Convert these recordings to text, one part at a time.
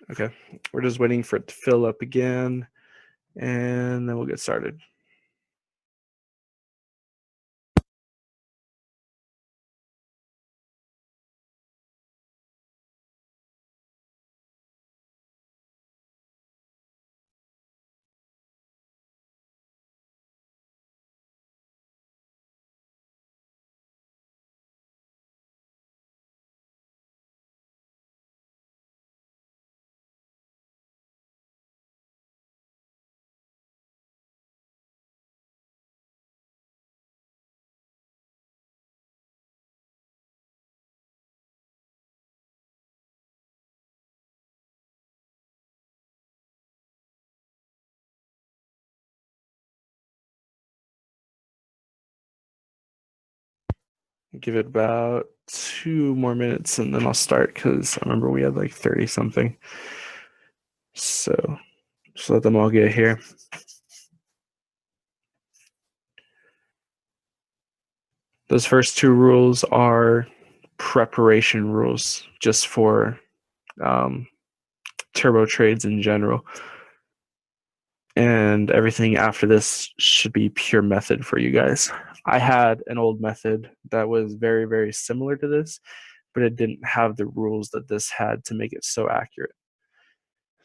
Okay, we're just waiting for it to fill up again, and then we'll get started. Give it about 2 more minutes and then I'll start because I remember we had like 30 something. So just let them all get here. Those first 2 rules are preparation rules just for turbo trades in general. And everything after this should be pure method for you guys. I had an old method that was very, very similar to this, but it didn't have the rules that this had to make it so accurate.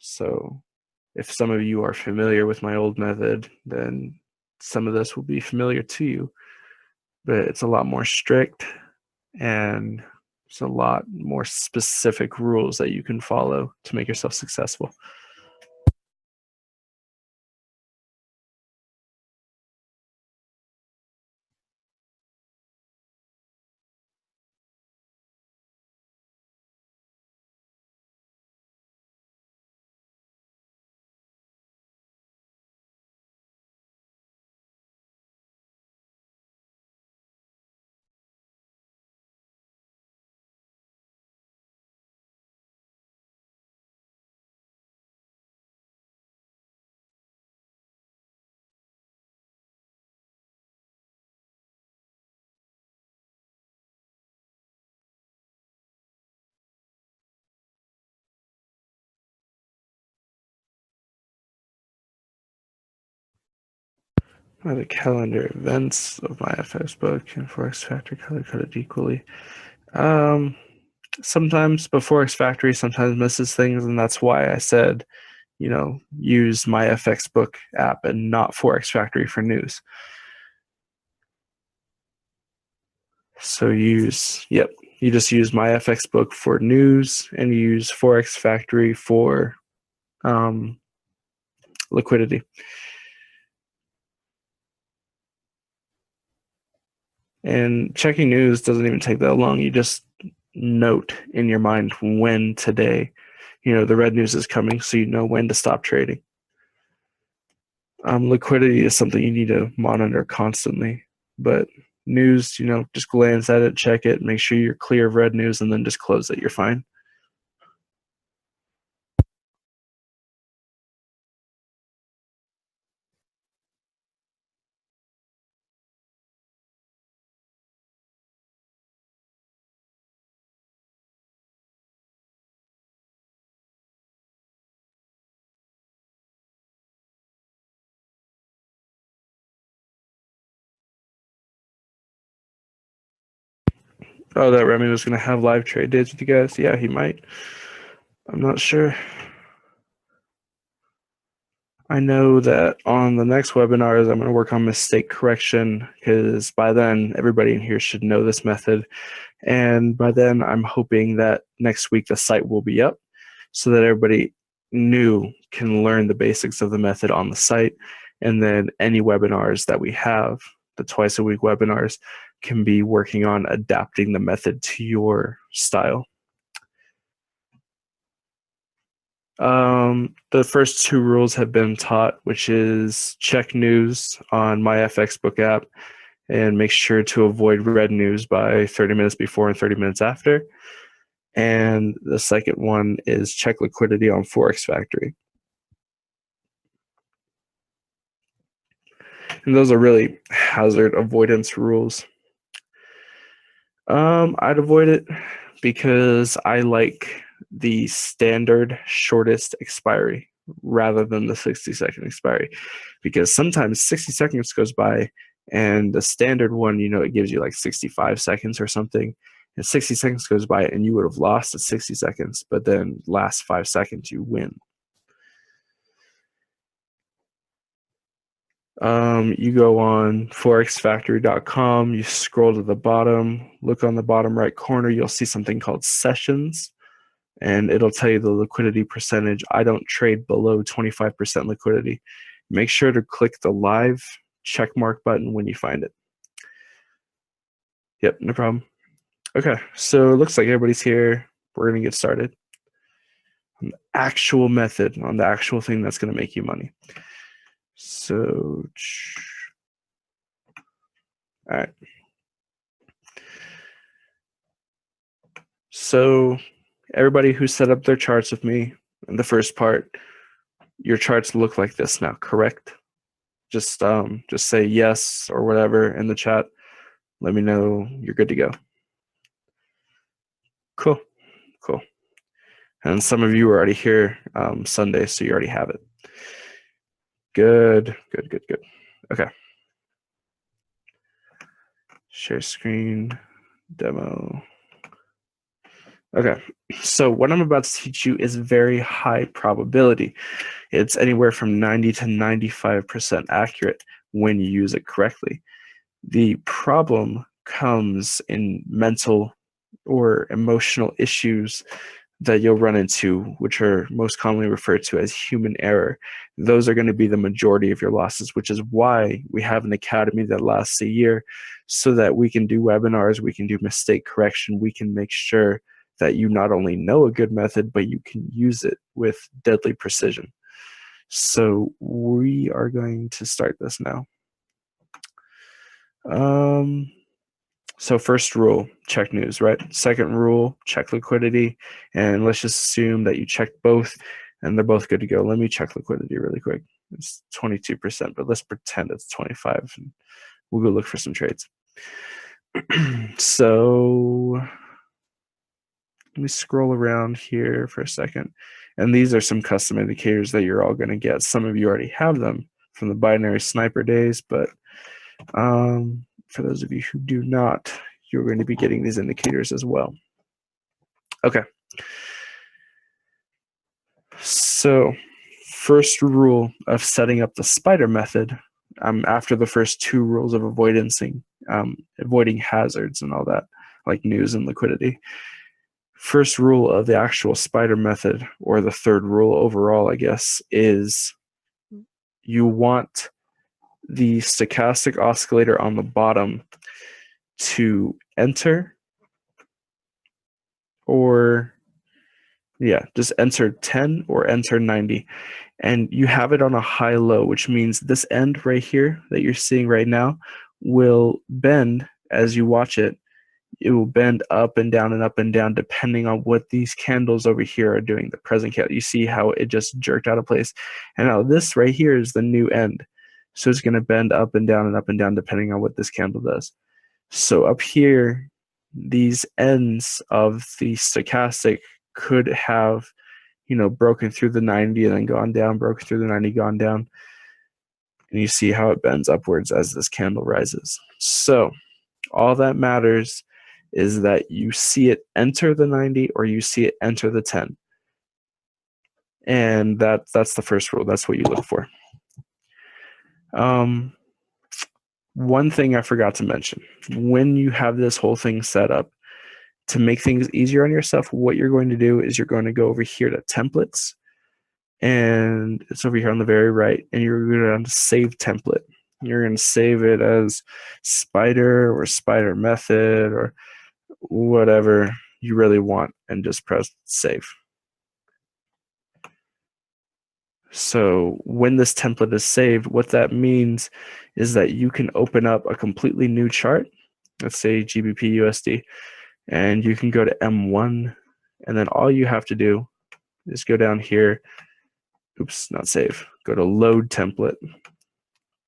So if some of you are familiar with my old method, then some of this will be familiar to you. But it's a lot more strict and it's a lot more specific rules that you can follow to make yourself successful. The calendar events of my FX book and Forex Factory color coded equally. Sometimes, but Forex Factory sometimes misses things, and that's why I said, use my FX book app and not Forex Factory for news. So you just use my FX book for news and use Forex Factory for liquidity. And checking news doesn't even take that long. You just note in your mind when today, the red news is coming, so you know when to stop trading. Liquidity is something you need to monitor constantly, but news, just glance at it, check it, make sure you're clear of red news, and then just close it. You're fine. Oh, that Remy was going to have live trade days with you guys? Yeah, he might. I'm not sure. I know that on the next webinars, I'm going to work on mistake correction because by then everybody in here should know this method. And by then I'm hoping that next week the site will be up so that everybody new can learn the basics of the method on the site. And then any webinars that we have, the twice a week webinars, can be working on adapting the method to your style. The first 2 rules have been taught, which is check news on my FX book app and make sure to avoid red news by 30 minutes before and 30 minutes after. And the second one is check liquidity on Forex Factory. And those are really hazard avoidance rules. I'd avoid it because I like the standard shortest expiry rather than the 60-second expiry, because sometimes 60 seconds goes by and the standard one, it gives you like 65 seconds or something, and 60 seconds goes by and you would have lost at 60 seconds, but then last 5 seconds you win. You go on forexfactory.com, you scroll to the bottom, look on the bottom right corner, you'll see something called sessions, and it'll tell you the liquidity percentage. I don't trade below 25% liquidity. Make sure to click the live check mark button when you find it. Yep, no problem. Okay, so it looks like everybody's here. We're going to get started on the actual method, on the actual thing that's going to make you money. So, all right. So everybody who set up their charts with me in the first part, your charts look like this now, correct? Just say yes or whatever in the chat. Let me know you're good to go. Cool. And some of you are already here Sunday, so you already have it. Good. Okay. Share screen, demo. Okay, so what I'm about to teach you is very high probability. It's anywhere from 90 to 95% accurate when you use it correctly. The problem comes in mental or emotional issues that you'll run into, which are most commonly referred to as human error. Those are going to be the majority of your losses, which is why we have an academy that lasts a year, so that we can do webinars, we can do mistake correction, we can make sure that you not only know a good method, but you can use it with deadly precision. So we are going to start this now. So first rule, check news, right? Second rule, check liquidity. And let's just assume that you checked both and they're both good to go. Let me check liquidity really quick. It's 22%, but let's pretend it's 25 and we'll go look for some trades. So let me scroll around here for a second. And these are some custom indicators that you're all going to get. Some of you already have them from the binary sniper days, but for those of you who do not, you're going to be getting these indicators as well. Okay. So first rule of setting up the spider method, after the first two rules of avoiding hazards and all that, like news and liquidity. First rule of the actual spider method, or the third rule overall, I guess, is you want the stochastic oscillator on the bottom to enter, or just enter 10 or enter 90. And you have it on a high-low, which means this end right here that you're seeing right now will bend as you watch it. It will bend up and down depending on what these candles over here are doing. The present candle, you see how it just jerked out of place. And now this right here is the new end. So it's going to bend up and down depending on what this candle does. So up here, these ends of the stochastic could have, broken through the 90 and then gone down, broken through the 90, gone down. And you see how it bends upwards as this candle rises. So all that matters is that you see it enter the 90 or you see it enter the 10. And that's the first rule. That's what you look for. One thing I forgot to mention, when you have this whole thing set up, to make things easier on yourself, what you're going to do is you're going to go over here to templates, and it's over here on the very right, and you're going to save template. You're going to save it as spider or spider method or whatever you really want, and just press save. So when this template is saved, what that means is that you can open up a completely new chart, let's say GBP USD, and you can go to M1, and then all you have to do is go down here, oops, not save, go to load template,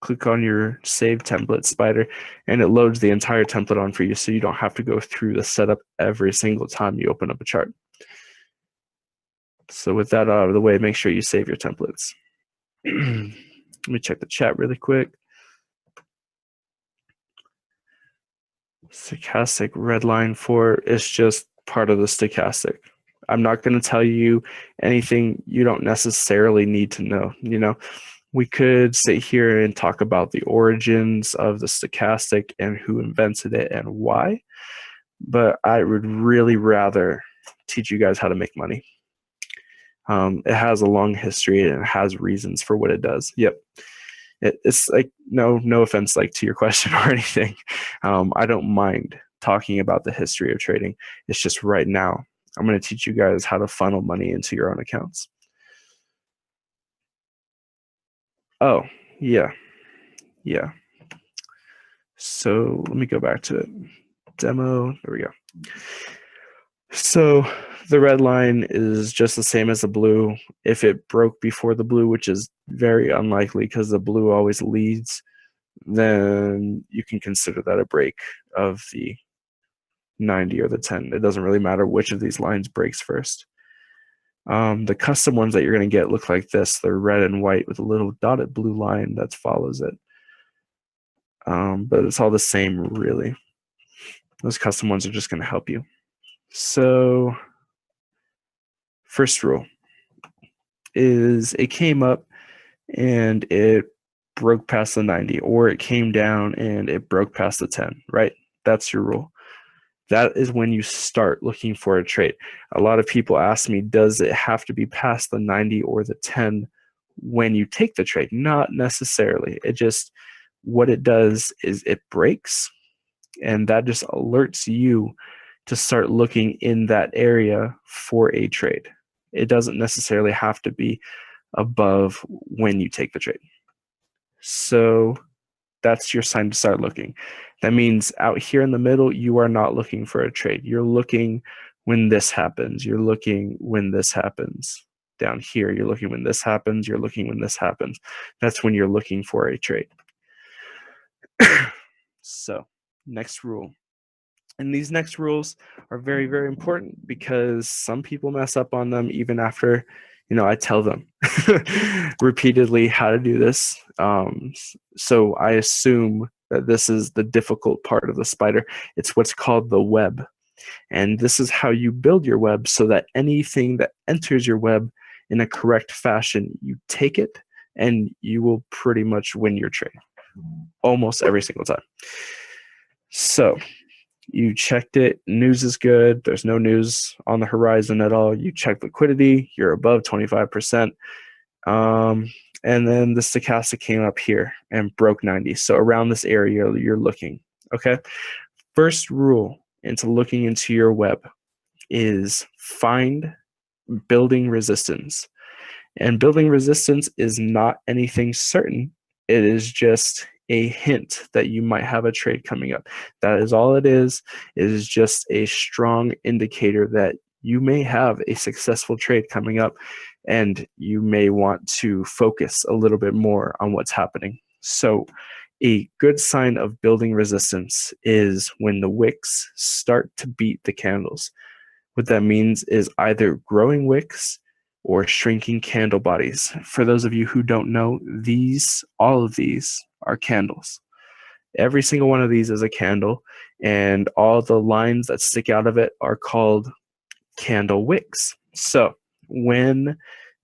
click on your save template spider, and it loads the entire template on for you, so you don't have to go through the setup every single time you open up a chart. So with that out of the way, make sure you save your templates. Let me check the chat really quick. Stochastic redline 4 is just part of the stochastic. I'm not going to tell you anything you don't necessarily need to know. You know, we could sit here and talk about the origins of the stochastic and who invented it and why, but I would really rather teach you guys how to make money. It has a long history and it has reasons for what it does. Yep. It's like no offense like to your question or anything. I don't mind talking about the history of trading. It's just right now I'm going to teach you guys how to funnel money into your own accounts. Oh, yeah. So let me go back to it. Demo. There we go. So the red line is just the same as the blue. If it broke before the blue, which is very unlikely because the blue always leads, then you can consider that a break of the 90 or the 10. It doesn't really matter which of these lines breaks first. The custom ones that you're going to get look like this. They're red and white with a little dotted blue line that follows it. But it's all the same, really. Those custom ones are just going to help you. So first rule is it came up and it broke past the 90, or it came down and it broke past the 10, right? That's your rule. That is when you start looking for a trade. A lot of people ask me, does it have to be past the 90 or the 10 when you take the trade? Not necessarily. It just, what it does is it breaks, and that just alerts you to start looking in that area for a trade. It doesn't necessarily have to be above when you take the trade. So that's your sign to start looking. That means out here in the middle, you are not looking for a trade. You're looking when this happens. You're looking when this happens. Down here, you're looking when this happens. You're looking when this happens. That's when you're looking for a trade. So, next rule. And these next rules are very, very important because some people mess up on them even after, I tell them repeatedly how to do this. So I assume that this is the difficult part of the spider. It's what's called the web. And this is how you build your web so that anything that enters your web in a correct fashion, you take it and you will pretty much win your trade almost every single time. So you checked it, news is good, there's no news on the horizon at all. You check liquidity, you're above 25%. And then the stochastic came up here and broke 90. So around this area, you're looking, okay? First rule into looking into your web is find building resistance. And building resistance is not anything certain. It is just a hint that you might have a trade coming up. That is all it is. It is just a strong indicator that you may have a successful trade coming up, and you may want to focus a little bit more on what's happening. So a good sign of building resistance is when the wicks start to beat the candles. What that means is either growing wicks or shrinking candle bodies. For those of you who don't know, all of these are candles. Every single one of these is a candle, and all the lines that stick out of it are called candle wicks. So when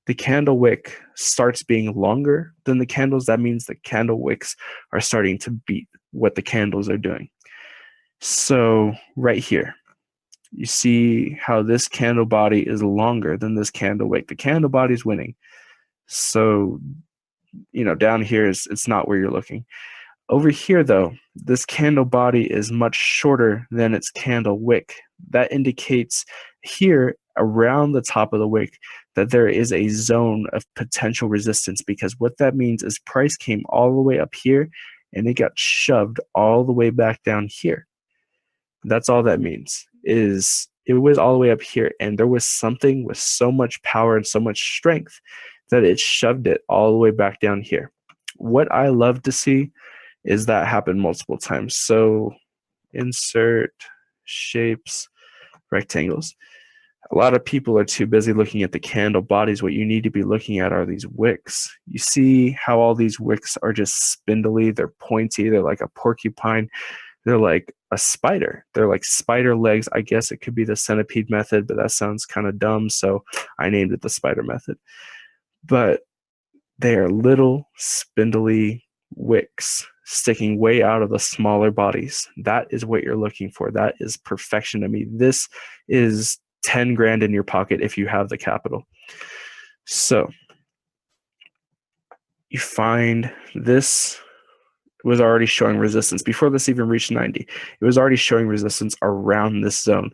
the candle wick starts being longer than the candles, that means the candle wicks are starting to beat what the candles are doing. So right here, you see how this candle body is longer than this candle wick. The candle body is winning. So, down here it's not where you're looking. Over here, though, this candle body is much shorter than its candle wick. That indicates here around the top of the wick that there is a zone of potential resistance, because what that means is price came all the way up here and it got shoved all the way back down here. That's all that means, is it was all the way up here and there was something with so much power and so much strength that it shoved it all the way back down here. What I love to see is that happen multiple times. So insert shapes, rectangles. A lot of people are too busy looking at the candle bodies. What you need to be looking at are these wicks. You see how all these wicks are just spindly, they're pointy, they're like a porcupine, they're like a spider. They're like spider legs. I guess it could be the centipede method, but that sounds kind of dumb, so I named it the spider method. But they are little spindly wicks sticking way out of the smaller bodies. That is what you're looking for. That is perfection to me. This is 10 grand in your pocket if you have the capital. So you find this was already showing resistance before this even reached 90. It was already showing resistance around this zone.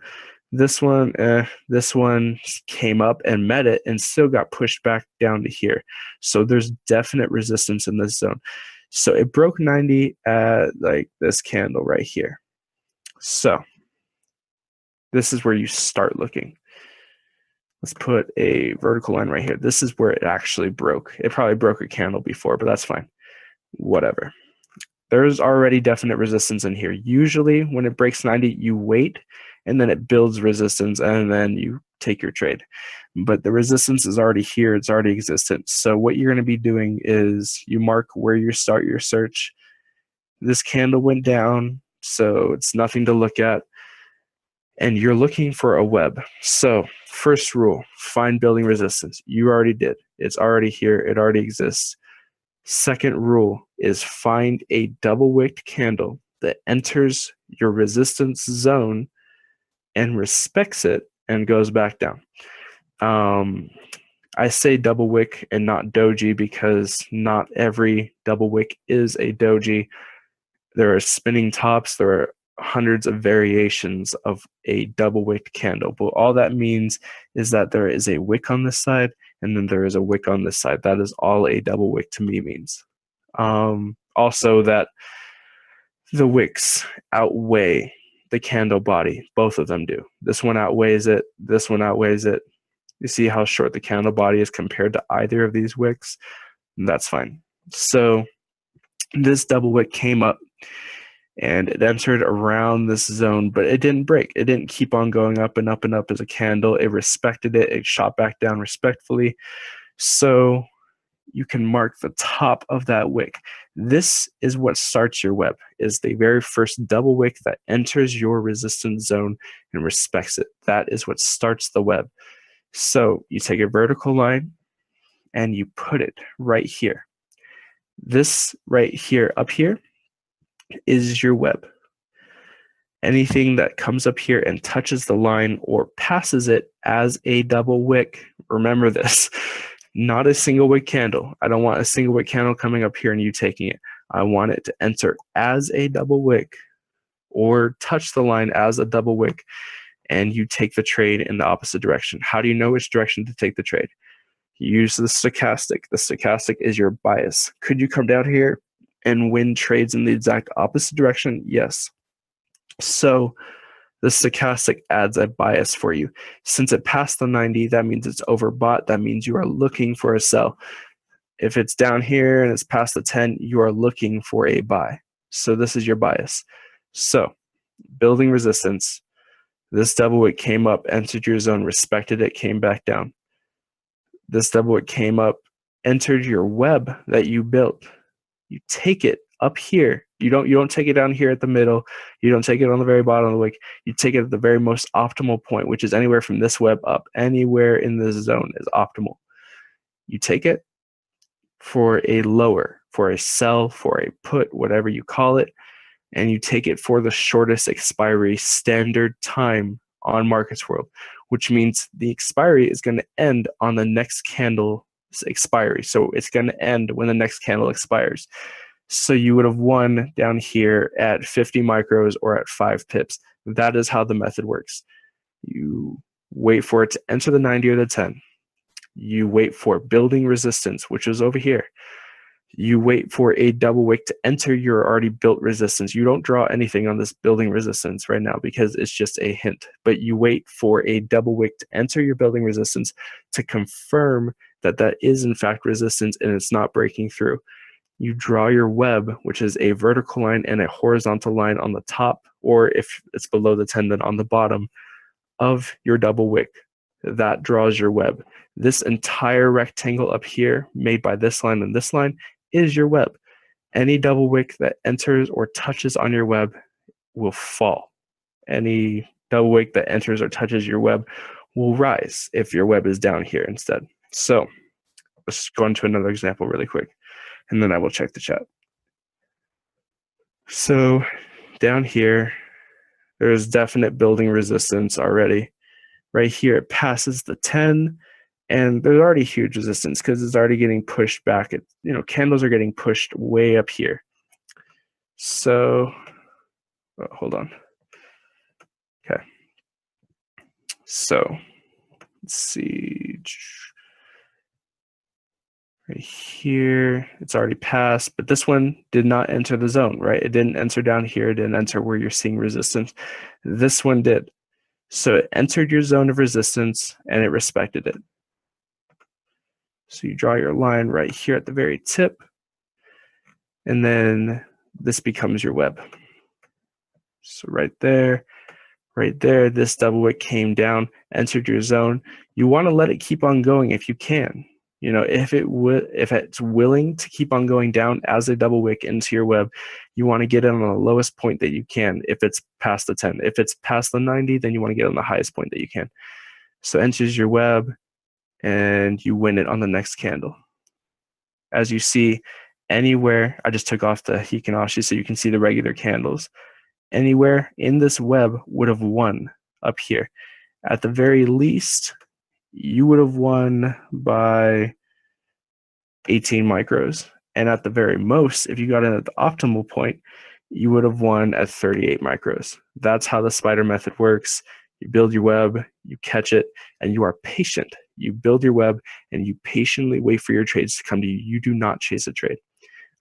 This one came up and met it and still got pushed back down to here. So there's definite resistance in this zone. So it broke 90 at like this candle right here. So this is where you start looking. Let's put a vertical line right here. This is where it actually broke. It probably broke a candle before, but that's fine. Whatever. There's already definite resistance in here. Usually when it breaks 90, you wait and then it builds resistance and then you take your trade. But the resistance is already here. It's already existent. So what you're going to be doing is you mark where you start your search. This candle went down, so it's nothing to look at. And you're looking for a web. So first rule, find building resistance. You already did. It's already here. It already exists. Second rule is find a double-wicked candle that enters your resistance zone and respects it and goes back down. I say double wick and not doji because not every double wick is a doji. There are spinning tops. There are hundreds of variations of a double wicked candle. But all that means is that there is a wick on this side and then there is a wick on this side. That is all a double wick to me means. Also that the wicks outweigh the candle body. Both of them do. This one outweighs it. This one outweighs it. You see how short the candle body is compared to either of these wicks? That's fine. So this double wick came up and it entered around this zone, but it didn't break. It didn't keep on going up and up and up as a candle. It respected it. It shot back down respectfully. So you can mark the top of that wick. This is what starts your web, is the very first double wick that enters your resistance zone and respects it. That is what starts the web. So you take a vertical line and you put it right here. This right here, up here, is your web. Anything that comes up here and touches the line or passes it as a double wick, remember this, not a single wick candle. I don't want a single wick candle coming up here and you taking it. I want it to enter as a double wick or touch the line as a double wick, and you take the trade in the opposite direction. How do you know which direction to take the trade? You use the stochastic. The stochastic is your bias. Could you come down here and win trades in the exact opposite direction? Yes. So the stochastic adds a bias for you. Since it passed the 90, that means it's overbought. That means you are looking for a sell. If it's down here and it's past the 10, you are looking for a buy. So this is your bias. So building resistance, this double wick came up, entered your zone, respected it, came back down. This double wick came up, entered your web that you built. You take it up here. You don't take it down here at the middle. You don't take it on the very bottom of the wick. You take it at the very most optimal point, which is anywhere from this web up. Anywhere in this zone is optimal. You take it for a lower, for a sell, for a put, whatever you call it, and you take it for the shortest expiry standard time on Markets World, which means the expiry is going to end on the next candle's expiry. So it's going to end when the next candle expires. So you would have won down here at 50 micros or at 5 pips. That is how the method works. You wait for it to enter the 90 or the 10. You wait for building resistance, which is over here. You wait for a double wick to enter your already built resistance. You don't draw anything on this building resistance right now because it's just a hint, but you wait for a double wick to enter your building resistance to confirm that that is in fact resistance and it's not breaking through. You draw your web, which is a vertical line and a horizontal line on the top, or if it's below the 10, then on the bottom of your double wick. That draws your web. This entire rectangle up here, made by this line and this line, is your web. Any double wick that enters or touches on your web will fall. Any double wick that enters or touches your web will rise if your web is down here instead. So let's go into another example really quick, and then I will check the chat. So down here, there's definite building resistance already. Right here, it passes the 10, and there's already huge resistance because it's already getting pushed back. Candles are getting pushed way up here. So, hold on. Okay. So, let's see. Right here, it's already passed, but this one did not enter the zone, right? It didn't enter down here. It didn't enter where you're seeing resistance. This one did. So it entered your zone of resistance and it respected it. So you draw your line right here at the very tip, and then this becomes your web. So right there, this double wick came down, entered your zone. You want to let it keep on going if you can. If it's willing to keep on going down as a double wick into your web, you want to get it on the lowest point that you can if it's past the 10. If it's past the 90, then you want to get on the highest point that you can. So enters your web, and you win it on the next candle. As you see, anywhere, I just took off the Hikinashi so you can see the regular candles. Anywhere in this web would have won up here. At the very least, you would have won by 18 micros. And at the very most, if you got in at the optimal point, you would have won at 38 micros. That's how the spider method works. You build your web, you catch it, and you are patient. You build your web, and you patiently wait for your trades to come to you. You do not chase a trade.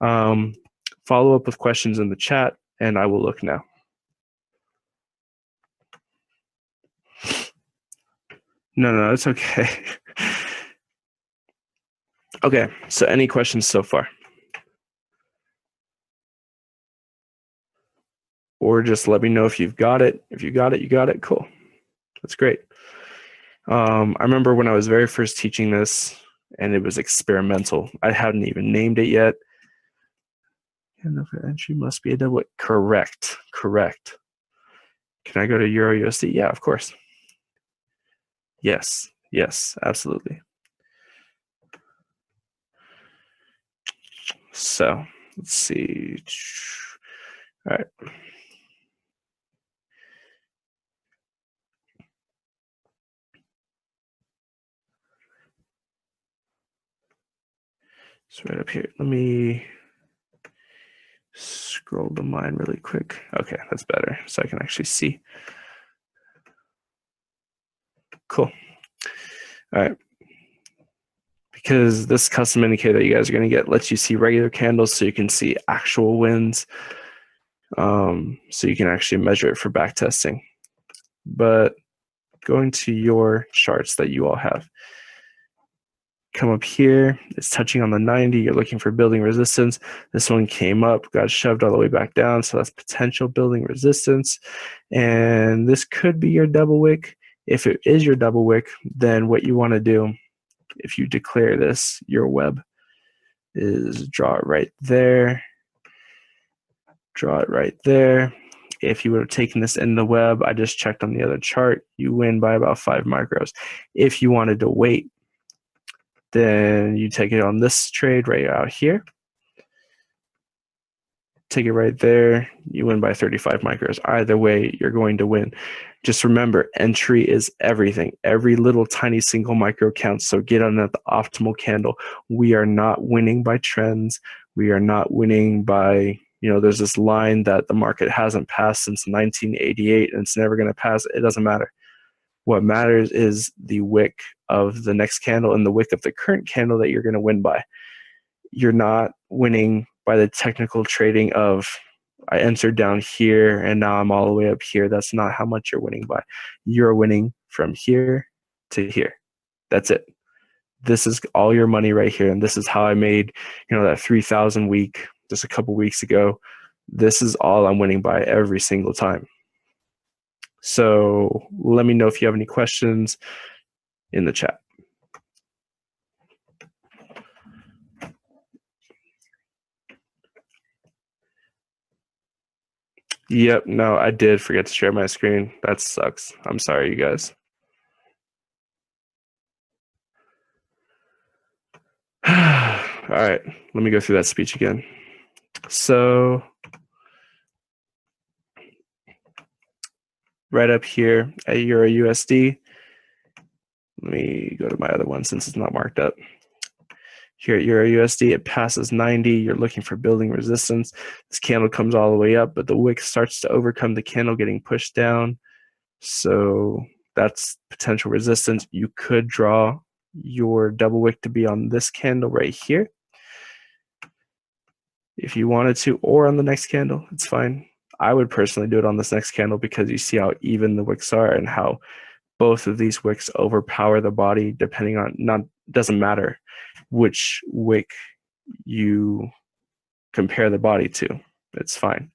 Follow up with questions in the chat, and I will look now. No, it's okay. Okay, so any questions so far? Or just let me know if you've got it. If you got it, you got it. Cool. That's great. I remember when I was very first teaching this, and it was experimental. I hadn't even named it yet. And the entry must be a double. Correct. Can I go to Euro USD? Yeah, of course. Yes, absolutely. So let's see. All right. So right up here, let me scroll the line really quick. Okay, that's better, so I can actually see. Cool. All right. Because this custom indicator that you guys are going to get lets you see regular candles so you can see actual wins. So you can actually measure it for back testing. But going to your charts that you all have, come up here, it's touching on the 90, you're looking for building resistance. This one came up, got shoved all the way back down, so that's potential building resistance. And this could be your double wick. If it is your double wick, then what you want to do, if you declare this your web, is draw it right there. Draw it right there. If you would have taken this in the web, I just checked on the other chart, you win by about 5 micros. If you wanted to wait, then you take it on this trade right out here. Take it right there, you win by 35 micros. Either way, you're going to win. Just remember, entry is everything. Every little tiny single micro counts, so get on at the optimal candle. We are not winning by trends. We are not winning by, there's this line that the market hasn't passed since 1988 and it's never going to pass. It doesn't matter. What matters is the wick of the next candle and the wick of the current candle that you're going to win by. You're not winning by the technical trading of I entered down here and now I'm all the way up here. That's not how much you're winning by. You're winning from here to here. That's it. This is all your money right here. And this is how I made, that 3,000 week just a couple weeks ago. This is all I'm winning by every single time. So let me know if you have any questions in the chat. Yep, no, I did forget to share my screen. That sucks. I'm sorry, you guys. All right, let me go through that speech again. So right up here at Euro USD, let me go to my other one since it's not marked up. Here at Euro USD, it passes 90. You're looking for building resistance. This candle comes all the way up, but the wick starts to overcome the candle getting pushed down. So that's potential resistance. You could draw your double wick to be on this candle right here if you wanted to, or on the next candle. It's fine. I would personally do it on this next candle because you see how even the wicks are and how both of these wicks overpower the body depending on, doesn't matter which wick you compare the body to. It's fine.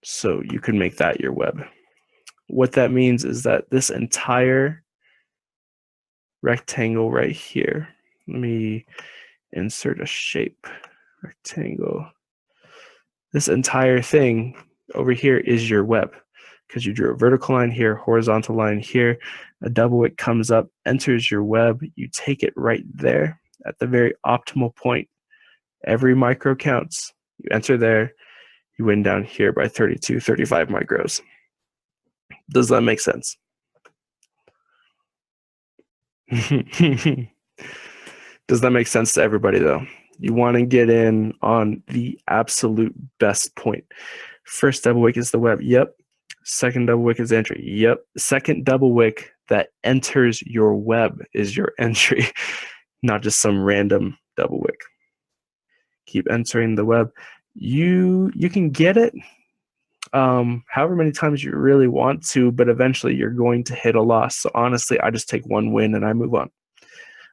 So you can make that your web. What that means is that this entire rectangle right here, let me insert a shape, rectangle. This entire thing over here is your web because you drew a vertical line here, horizontal line here, a double wick comes up, enters your web, you take it right there at the very optimal point. Every micro counts. You enter there, you win down here by 32, 35 micros. Does that make sense? Does that make sense to everybody though? You want to get in on the absolute best point. First double wick is the web. Yep. Second double wick is entry. Yep. Second double wick that enters your web is your entry, not just some random double wick. Keep entering the web. You can get it however many times you really want to, but eventually you're going to hit a loss. So honestly, I just take one win and I move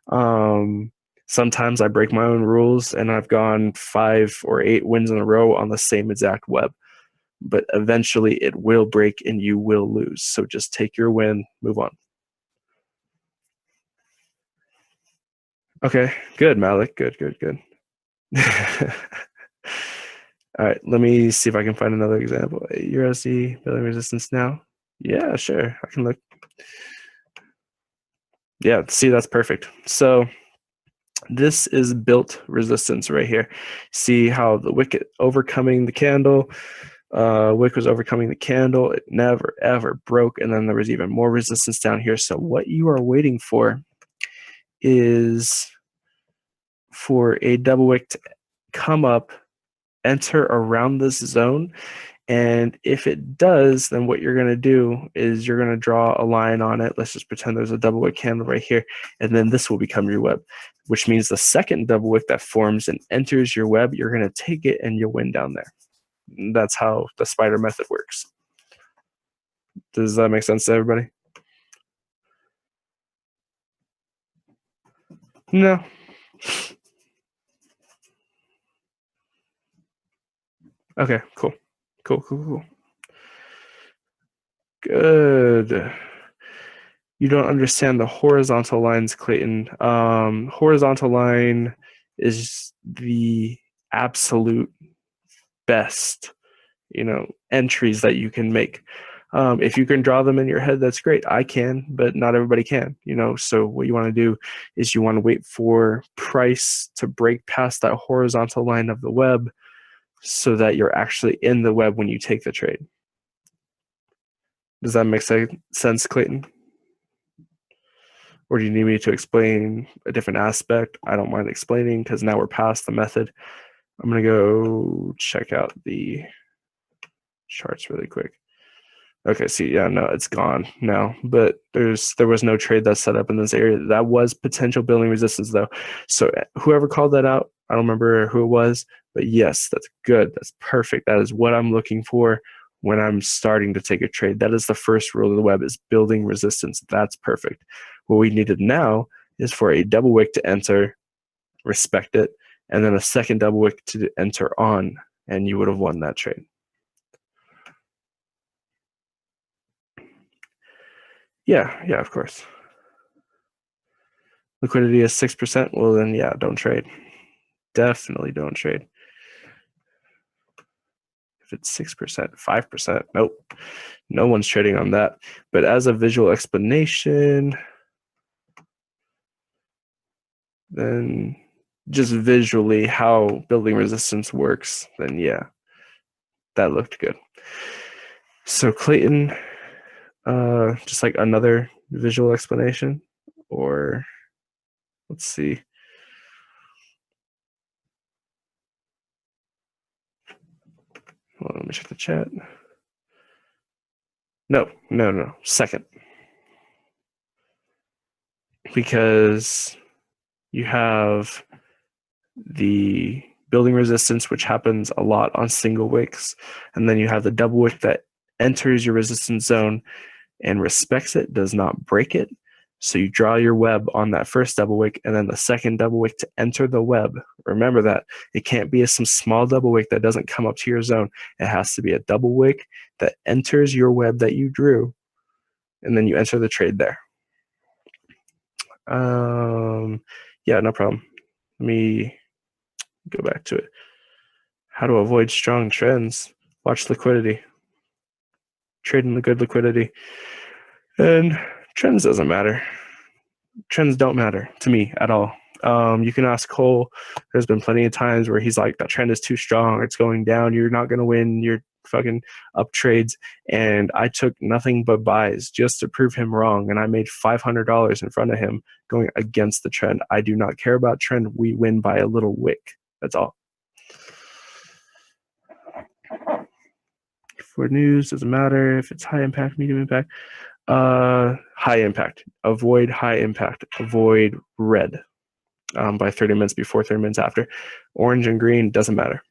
on. Sometimes I break my own rules and I've gone 5 or 8 wins in a row on the same exact web. But eventually it will break and you will lose. So just take your win, move on. Okay, good, Malik. Good. All right, let me see if I can find another example. USD building resistance now. Yeah, sure. I can look. Yeah, see, that's perfect. So this is built resistance right here. See how the wick overcoming the candle, wick was overcoming the candle. It never, ever broke. And then there was even more resistance down here. So what you are waiting for is for a double wick to come up, enter around this zone. And if it does, then what you're going to do is you're going to draw a line on it. Let's just pretend there's a double wick candle right here. And then this will become your web, which means the second double wick that forms and enters your web, you're going to take it and you'll win down there. And that's how the spider method works. Does that make sense to everybody? No. Okay, cool. Good. You don't understand the horizontal lines, Clayton. Horizontal line is the absolute best, entries that you can make. If you can draw them in your head, that's great. I can, but not everybody can, So what you want to do is you want to wait for price to break past that horizontal line of the web so that you're actually in the web when you take the trade. Does that make sense, Clayton? Or do you need me to explain a different aspect? I don't mind explaining because now we're past the method. I'm going to go check out the charts really quick. Okay, see, yeah, no, it's gone now. But there was no trade that's set up in this area. That was potential building resistance though. So whoever called that out, I don't remember who it was, but yes, that's good. That's perfect. That is what I'm looking for when I'm starting to take a trade. That is the first rule of the web, is building resistance. That's perfect. What we needed now is for a double wick to enter, respect it, and then a second double wick to enter on, and you would have won that trade. Yeah, of course. Liquidity is 6%. Well, then, yeah, don't trade. Definitely don't trade. If it's 6%, 5%, nope. No one's trading on that. But as a visual explanation, then just visually how building resistance works, then yeah, that looked good. So Clayton, just like another visual explanation, or let's see. Hold on, let me check the chat. No. Second. Because you have the building resistance, which happens a lot on single wicks, and then you have the double wick that enters your resistance zone and respects it, does not break it. So you draw your web on that first double wick, and then the second double wick to enter the web. Remember that it can't be some small double wick that doesn't come up to your zone. It has to be a double wick that enters your web that you drew, and then you enter the trade there. Yeah, no problem. Let me go back to it. How to avoid strong trends. Watch liquidity. Trade in the good liquidity. And trends doesn't matter. Trends don't matter to me at all. You can ask Cole. There's been plenty of times where he's like, that trend is too strong. It's going down. You're not going to win. You're fucking up trades. And I took nothing but buys just to prove him wrong. And I made $500 in front of him going against the trend. I do not care about trend. We win by a little wick. That's all. For news, doesn't matter if it's high impact, medium impact. High impact. Avoid high impact. Avoid red by 30 minutes before, 30 minutes after. Orange and green, doesn't matter.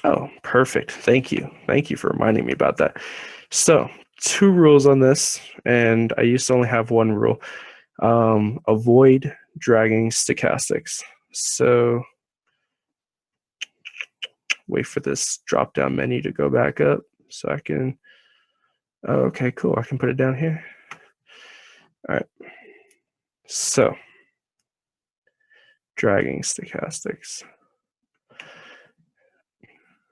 Oh, perfect. Thank you. Thank you for reminding me about that. So, 2 rules on this, and I used to only have 1 rule. Avoid dragging stochastics. So, wait for this drop-down menu to go back up so I can... Oh, okay, cool. I can put it down here. All right. So, dragging stochastics.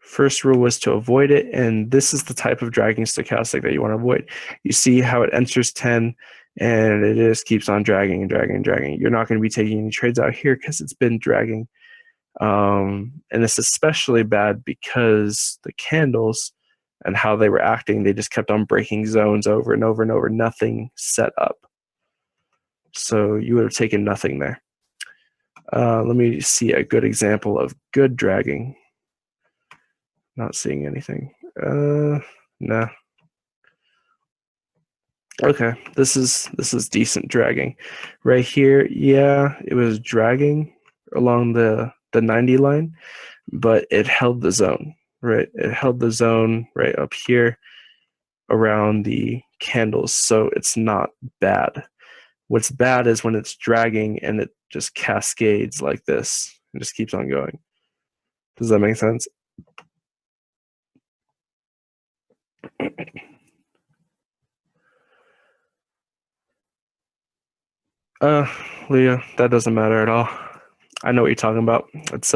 First rule was to avoid it, and this is the type of dragging stochastic that you want to avoid. You see how it enters 10, and it just keeps on dragging and dragging and dragging. You're not going to be taking any trades out here because it's been dragging. And it's especially bad because the candles and how they were acting, they just kept on breaking zones over and over and over, nothing set up. So you would have taken nothing there. Let me see a good example of good dragging. Not seeing anything. No. Okay, this is decent dragging. Right here, yeah, it was dragging along the 90 line, but it held the zone, right? It held the zone right up here around the candles, so it's not bad. What's bad is when it's dragging and it just cascades like this and just keeps on going. Does that make sense? Leah, that doesn't matter at all. I know what you're talking about. It's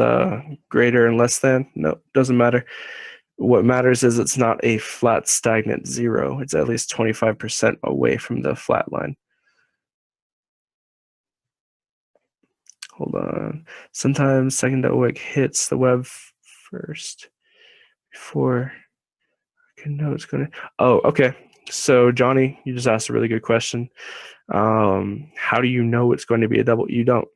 greater and less than. No, doesn't matter. What matters is it's not a flat stagnant 0. It's at least 25% away from the flat line. Hold on. Sometimes second double wick hits the web first before I can know it's going to. Oh, okay. So Johnny, you just asked a really good question. How do you know it's going to be a double? You don't.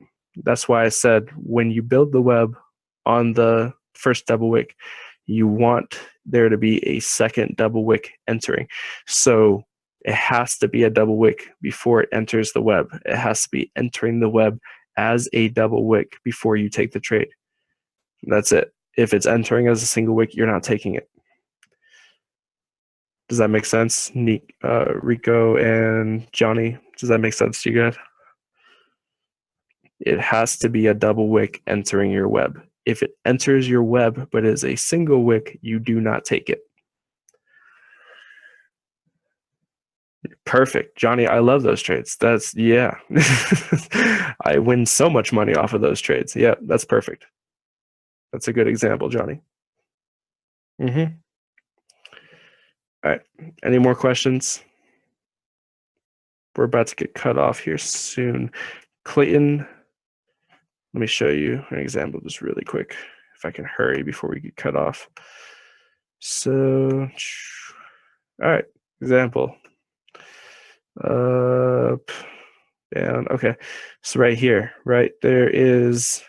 That's why I said when you build the web on the first double wick, you want there to be a second double wick entering. So it has to be a double wick before it enters the web. It has to be entering the web as a double wick before you take the trade. That's it. If it's entering as a single wick, you're not taking it. Does that make sense? Rico and Johnny, does that make sense to you guys? It has to be a double wick entering your web. If it enters your web but is a single wick, you do not take it. Perfect. Johnny, I love those trades. That's, yeah. I win so much money off of those trades. Yeah, that's perfect. That's a good example, Johnny. Mm-hmm. All right. Any more questions? We're about to get cut off here soon. Clayton, let me show you an example just really quick, if I can hurry before we get cut off. So, all right, example. Down. Okay, so right here, right there is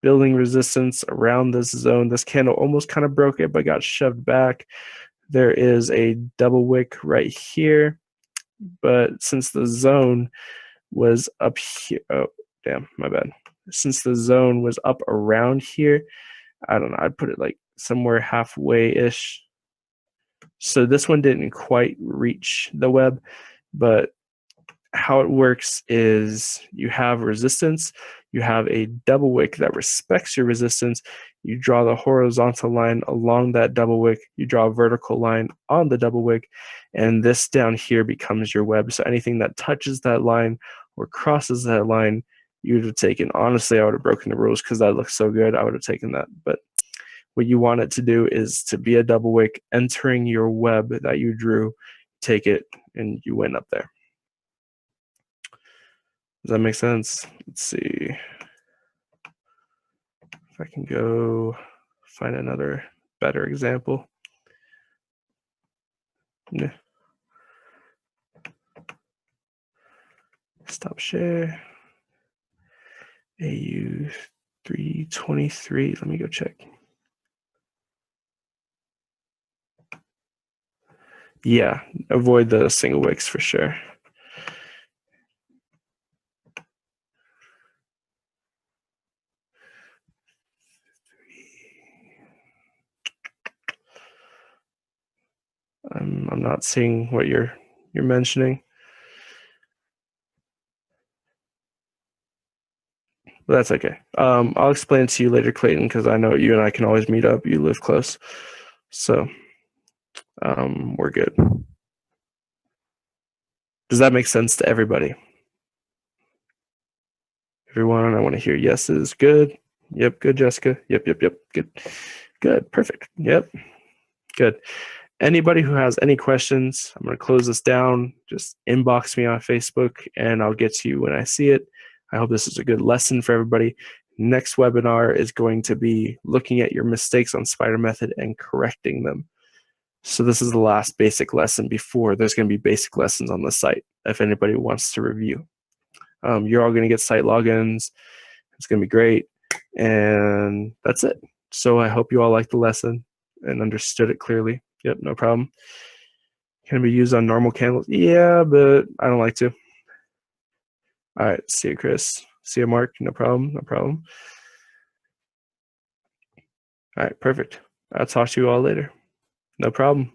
building resistance around this zone. This candle almost kind of broke it, but got shoved back. There is a double wick right here, but since the zone was up here, oh, damn, my bad. Since the zone was up around here, I don't know, I'd put it like somewhere halfway-ish. So this one didn't quite reach the web, but how it works is you have resistance, you have a double wick that respects your resistance, you draw the horizontal line along that double wick, you draw a vertical line on the double wick, and this down here becomes your web. So anything that touches that line or crosses that line, you would have taken. Honestly, I would have broken the rules because that looks so good. I would have taken that. But what you want it to do is to be a double wick entering your web that you drew, take it, and you win up there. Does that make sense? Let's see if I can go find another better example. Yeah. Stop share. AU 323. Let me go check. Yeah, avoid the single wicks for sure. I'm not seeing what you're mentioning. But that's okay. I'll explain it to you later, Clayton, because I know you and I can always meet up. You live close. So we're good. Does that make sense to everybody? Everyone, I want to hear yeses. Good. Yep, good, Jessica. Yep, good. Good, perfect. Yep, good. Anybody who has any questions, I'm going to close this down. Just inbox me on Facebook and I'll get to you when I see it. I hope this is a good lesson for everybody. Next webinar is going to be looking at your mistakes on Spider Method and correcting them. So this is the last basic lesson before there's going to be basic lessons on the site if anybody wants to review. You're all going to get site logins. It's going to be great. And that's it. So I hope you all liked the lesson and understood it clearly. Yep, no problem. Can it be used on normal candles? Yeah, but I don't like to. All right, see you, Chris. See you, Mark. No problem, no problem. All right, perfect. I'll talk to you all later. No problem.